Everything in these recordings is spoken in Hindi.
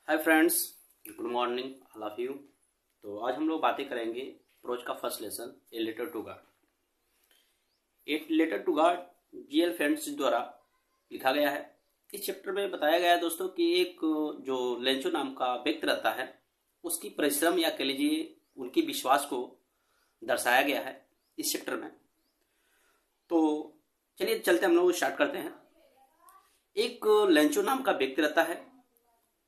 Hi friends, good morning all of you. तो आज हम लोग बातें करेंगे प्रोज का first lesson a letter to God. A letter to God G L friends द्वारा लिखा गया है। इस चैप्टर में बताया गया है दोस्तों कि एक जो लेंचो नाम का व्यक्ति रहता है उसकी परिश्रम या कह लीजिए उनकी विश्वास को दर्शाया गया है इस चैप्टर में। तो चलिए चलते हम लोग स्टार्ट करते हैं। एक लेंचो नाम का व्यक्ति रहता है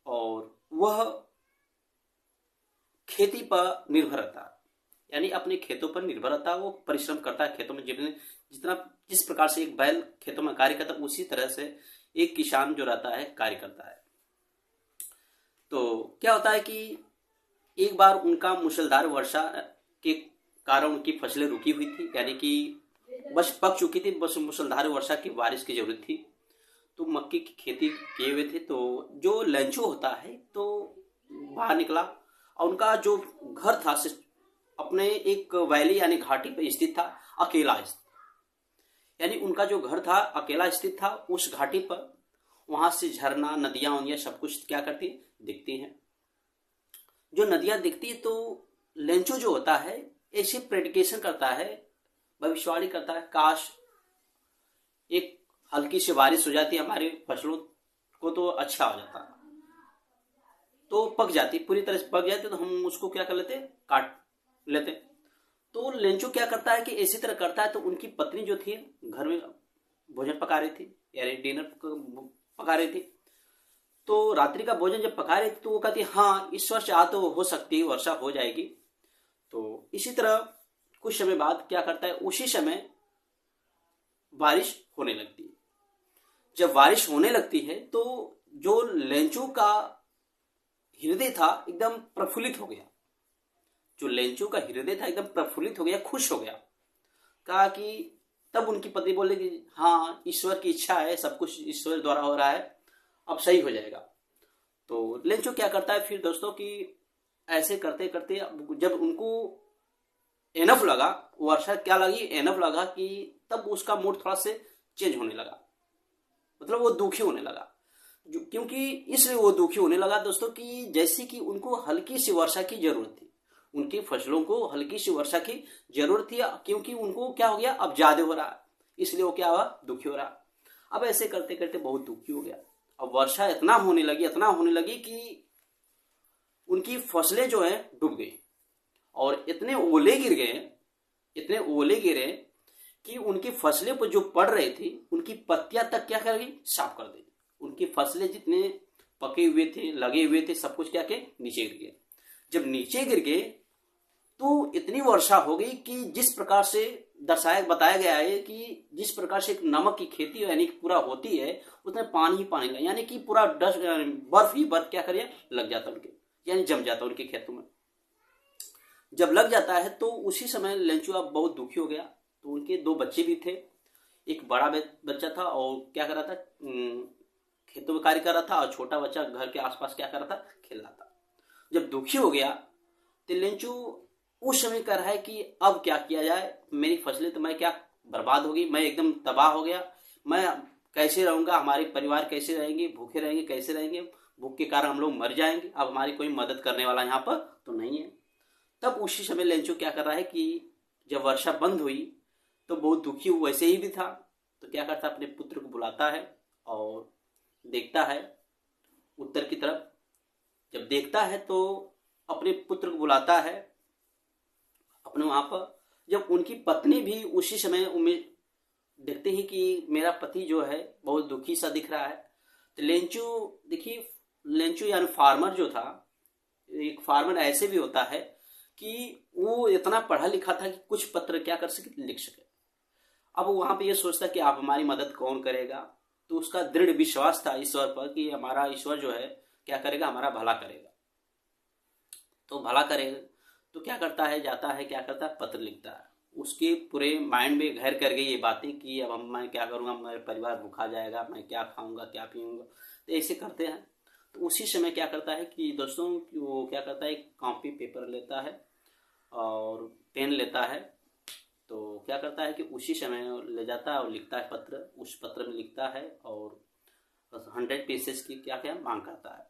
और वह खेती पर निर्भर रहता है, यानी अपने खेतों पर निर्भर रहता है। वो परिश्रम करता है खेतों में, जितना जिस प्रकार से एक बैल खेतों में कार्य करता है उसी तरह से एक किसान जो रहता है कार्य करता है। तो क्या होता है कि एक बार उनका मूसलाधार वर्षा के कारण उनकी फसलें रुकी हुई थी, यानी कि बस पक चुकी थी, बस मूसलाधार वर्षा की बारिश की जरूरत थी। तो मक्के की खेती किए हुए थे। तो जो लेंचो होता है तो बाहर निकला और उनका जो घर था अपने एक वैली यानी घाटी पर स्थित था, अकेला स्थित। यानी उनका जो घर था अकेला स्थित था उस घाटी पर। वहां से झरना नदियां उदियां सब कुछ क्या करती दिखती हैं। जो नदियां दिखती है तो लेंचो जो होता है ऐसे प्रेडिकेशन करता है, भविष्यवाणी करता है, काश एक हल्की सी बारिश हो जाती हमारी फसलों को तो अच्छा हो जाता, तो पक जाती, पूरी तरह से पक जाती तो हम उसको क्या कर लेते, काट लेते। तो लेंचो क्या करता है कि इसी तरह करता है। तो उनकी पत्नी जो थी घर में भोजन पका रही थी, यानी डिनर पका रही थी। तो रात्रि का भोजन जब पका रही थी तो वो कहती हाँ इस वर्ष आ तो हो सकती है, वर्षा हो जाएगी। तो इसी तरह कुछ समय बाद क्या करता है, उसी समय बारिश होने लगती है। जब बारिश होने लगती है तो जो लेंचो का हृदय था एकदम प्रफुल्लित हो गया। जो लेंचो का हृदय था एकदम प्रफुल्लित हो गया, खुश हो गया। कहा कि तब उनकी पत्नी बोले कि हाँ ईश्वर की इच्छा है, सब कुछ ईश्वर द्वारा हो रहा है, अब सही हो जाएगा। तो लेंचो क्या करता है फिर दोस्तों कि ऐसे करते करते जब उनको एनफ लगा, वर्षा क्या लगी, एनफ लगा, कि तब उसका मूड थोड़ा से चेंज होने लगा, मतलब वो दुखी होने लगा। क्योंकि इसलिए वो दुखी होने लगा दोस्तों कि जैसे कि उनको हल्की सी वर्षा की जरूरत थी, उनकी फसलों को हल्की सी वर्षा की जरूरत थी, क्योंकि उनको क्या हो गया अब ज्यादा हो रहा, इसलिए वो क्या हुआ दुखी हो रहा। अब ऐसे करते करते बहुत दुखी हो गया। अब वर्षा इतना होने लगी कि उनकी फसलें जो है डूब गई और इतने ओले गिरे कि उनकी फसलें पर जो पड़ रही थी उनकी पत्तियां तक क्या कर गई, साफ कर दी। उनकी फसलें जितने पके हुए थे, लगे हुए थे, सब कुछ क्या के नीचे गिर गए। जब नीचे गिर गए तो इतनी वर्षा हो गई कि जिस प्रकार से बताया गया है कि जिस प्रकार से एक नमक की खेती यानी पूरा होती है उसमें पानी ही पानी लगा, यानी कि पूरा डस्ट बर्फ ही बर्फ क्या करिए लग जाता उनके, यानी जम जाता उनके खेतों में। जब लग जाता है तो उसी समय लेंचो अब बहुत दुखी हो गया। तो उनके दो बच्चे भी थे, एक बड़ा बच्चा था और क्या कर रहा था, खेतों में कार्य कर रहा था, और छोटा बच्चा घर के आसपास क्या कर रहा था, खेल रहा था। जब दुखी हो गया तो लेंचो उस समय कह रहा है कि अब क्या किया जाए, मेरी फसलें तो मैं क्या बर्बाद होगी, मैं एकदम तबाह हो गया, मैं कैसे रहूंगा, हमारे परिवार कैसे रहेंगे, भूखे रहेंगे, कैसे रहेंगे, भूख के कारण हम लोग मर जाएंगे, अब हमारी कोई मदद करने वाला यहाँ पर तो नहीं है। तब उसी समय लेंचो क्या कर रहा है कि जब वर्षा बंद हुई तो बहुत दुखी वैसे ही भी था, तो क्या करता अपने पुत्र को बुलाता है और देखता है उत्तर की तरफ। जब देखता है तो अपने पुत्र को बुलाता है अपने वहां पर। जब उनकी पत्नी भी उसी समय उम्मीद देखते ही कि मेरा पति जो है बहुत दुखी सा दिख रहा है। तो लेंचो देखिए, लेंचो यानी फार्मर जो था, एक फार्मर ऐसे भी होता है कि वो इतना पढ़ा लिखा था कि कुछ पत्र क्या कर सके, लिख सके। अब वहां पे ये सोचता कि आप हमारी मदद कौन करेगा। तो उसका दृढ़ विश्वास था ईश्वर पर कि हमारा ईश्वर जो है क्या करेगा, हमारा भला करेगा। तो भला करेगा तो क्या करता है, जाता है क्या करता है, पत्र लिखता है। उसके पूरे माइंड में घर कर गई ये बातें कि अब मैं क्या करूंगा, मेरा परिवार भूखा जाएगा, मैं क्या खाऊंगा क्या पीऊंगा। तो ऐसे करते हैं। तो उसी समय क्या करता है कि दोस्तों वो क्या करता है, एक कॉपी पेपर लेता है और पेन लेता है। तो क्या करता है कि उसी समय ले जाता है और लिखता है पत्र। उस पत्र में लिखता है और 100 पीसेस की क्या क्या मांग करता है।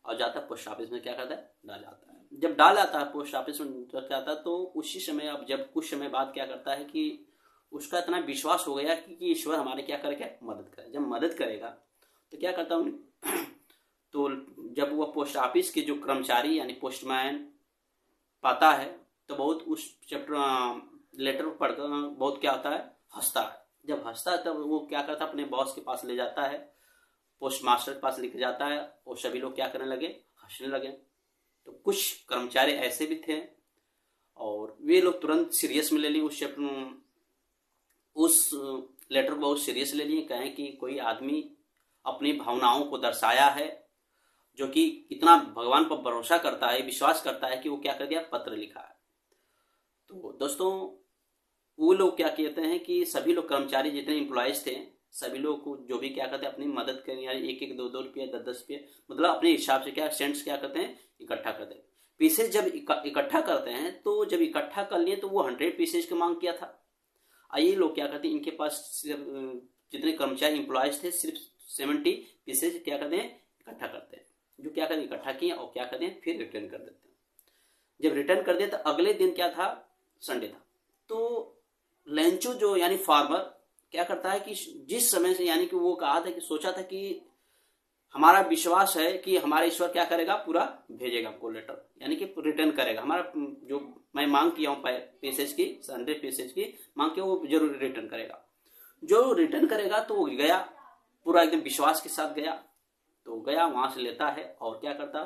और जाता है पोस्ट ऑफिस में, क्या करता है, डाल जाता है। जब डाल आता है पोस्ट ऑफिस में जाता है तो उसी समय, अब जब कुछ समय बाद क्या करता है कि उसका इतना विश्वास हो गया कि ईश्वर हमारे क्या करेगा, मदद करे। जब मदद करेगा तो क्या करता हूँ तो जब वह पोस्ट ऑफिस के जो कर्मचारी यानी पोस्टमैन पाता है तो बहुत उस चैप्टर लेटर पढ़कर बहुत क्या होता है, हंसता है। जब हंसता है तब वो क्या करता है, अपने बॉस के पास ले जाता है, पोस्ट मास्टर के पास लेके जाता है और सभी लोग क्या करने लगे, हंसने लगे। तो कुछ कर्मचारी ऐसे भी थे और वे लोग तुरंत सीरियस में ले लिए उस चैप्टर, उस लेटर को बहुत सीरियस ले लिए। कहें कि कोई आदमी अपनी भावनाओं को दर्शाया है, जो कि इतना भगवान पर भरोसा करता है, विश्वास करता है कि वो क्या कर दिया, पत्र लिखा है। तो दोस्तों वो लोग क्या कहते हैं कि सभी लोग कर्मचारी जितने एम्प्लॉयज थे सभी लोग को जो भी क्या करते हैं अपनी मदद करें, यानी 1-1, 2-2 रुपये, 10-10 रुपये, मतलब अपने हिसाब से क्या सेंट्स क्या करते हैं, इकट्ठा करते हैं। पीसेज जब इकट्ठा करते हैं तो जब इकट्ठा कर लिए तो वो 100 पीसेज की मांग किया था। ये लोग क्या करते हैं, इनके पास सिर्फ जितने कर्मचारी एम्प्लॉयज थे सिर्फ 70 पीसेज क्या करते हैं, इकट्ठा करते हैं। जो क्या करते हैं, इकट्ठा किए और क्या करते हैं, फिर रिटर्न कर देते हैं। जब रिटर्न कर दिया तो अगले दिन क्या था, संडे था। तो लेंचो जो यानी फार्मर क्या करता है कि जिस समय से यानी कि वो कहा था कि सोचा था कि हमारा विश्वास है कि हमारा ईश्वर क्या करेगा, पूरा भेजेगा हमको लेटर, यानी कि रिटर्न करेगा। हमारा जो मैं मांग किया हूँ पीसेज की, 100 पीसेज की मांग किया, वो जरूर रिटर्न करेगा। जो रिटर्न करेगा तो वो गया पूरा एकदम विश्वास के साथ गया, तो गया वहां से लेता है और क्या करता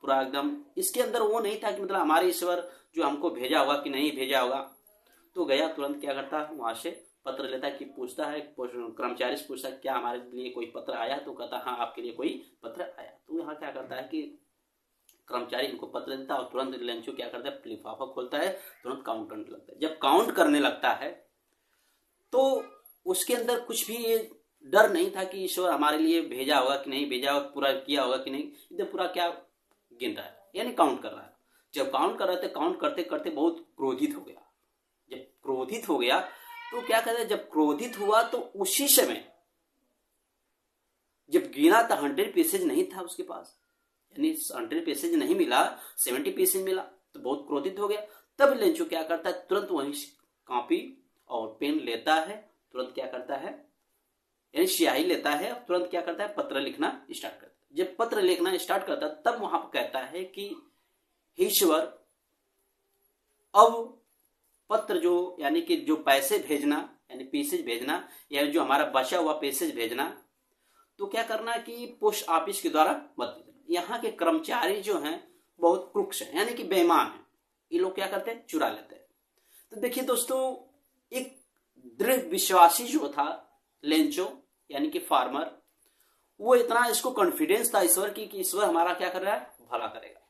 पूरा एकदम, इसके अंदर वो नहीं था कि मतलब हमारे ईश्वर जो हमको भेजा होगा कि नहीं भेजा होगा। तो गया तुरंत क्या करता है, वहां से पत्र लेता है कि पूछता है, कर्मचारी से पूछता है क्या हमारे लिए कोई पत्र आया, तो कहता हाँ आपके लिए कोई पत्र आया। तो यहाँ क्या करता है कि कर्मचारी इनको पत्र देता है और तुरंत लेंचो क्या करता है, लिफाफा खोलता है, तुरंत काउंट करने लगता है। जब काउंट करने लगता है तो उसके अंदर कुछ भी ये डर नहीं था कि ईश्वर हमारे लिए भेजा होगा कि नहीं भेजा होगा, पूरा किया होगा कि नहीं, इधर पूरा क्या गिन रहा है, यानी काउंट कर रहा है। जब काउंट कर रहे थे, काउंट करते करते बहुत क्रोधित हो गया। जब क्रोधित हो गया तो क्या कहते हैं, जब क्रोधित हुआ तो उसी समय जब गिना था 100 पीसेज नहीं था उसके पास, यानी 100 पीसेज नहीं मिला, 70 पीसेज मिला, तो बहुत क्रोधित हो गया। तब लेंचो क्या करता है, तुरंत वही कॉपी और पेन लेता है, तुरंत क्या करता है, यानी स्याही लेता है, तुरंत क्या करता है, पत्र लिखना स्टार्ट करता है। जब पत्र लिखना स्टार्ट करता है तब वहां पर कहता है कि ईश्वर अब पत्र जो यानी कि जो पैसे भेजना यानी पीसेज भेजना या जो हमारा बचा हुआ पीसेज भेजना, तो क्या करना कि पोस्ट ऑफिस के द्वारा मत भेजना। यहाँ के कर्मचारी जो हैं बहुत क्रूक्स हैं, यानी कि बेईमान हैं, ये लोग क्या करते हैं, चुरा लेते हैं। तो देखिए दोस्तों, एक दृढ़ विश्वासी जो था लेंचो यानी कि फार्मर, वो इतना इसको कॉन्फिडेंस था ईश्वर की कि ईश्वर हमारा क्या कर रहा है, भला करेगा।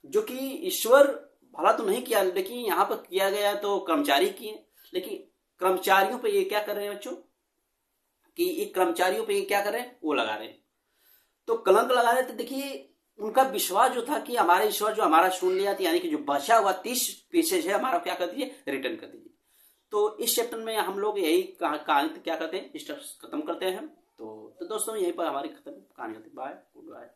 जो कि ईश्वर भला तो नहीं किया, लेकिन यहाँ पर किया गया तो कर्मचारी किए, लेकिन कर्मचारियों पे ये क्या कर रहे हैं बच्चों, कि ये कर्मचारियों पे ये क्या कर रहे हैं, वो लगा रहे हैं, तो कलंक लगा रहे थे। देखिए उनका विश्वास जो था कि हमारे ईश्वर जो हमारा सुन लिया था, यानी कि जो बचा हुआ 30 पीसेज है हमारा क्या कर दीजिए, रिटर्न कर दीजिए। तो इस चैप्टर में हम लोग यही कहानी क्या करते हैं, खत्म करते हैं। तो दोस्तों यहीं पर हमारी खत्म कहानी होती है। Bye, good bye.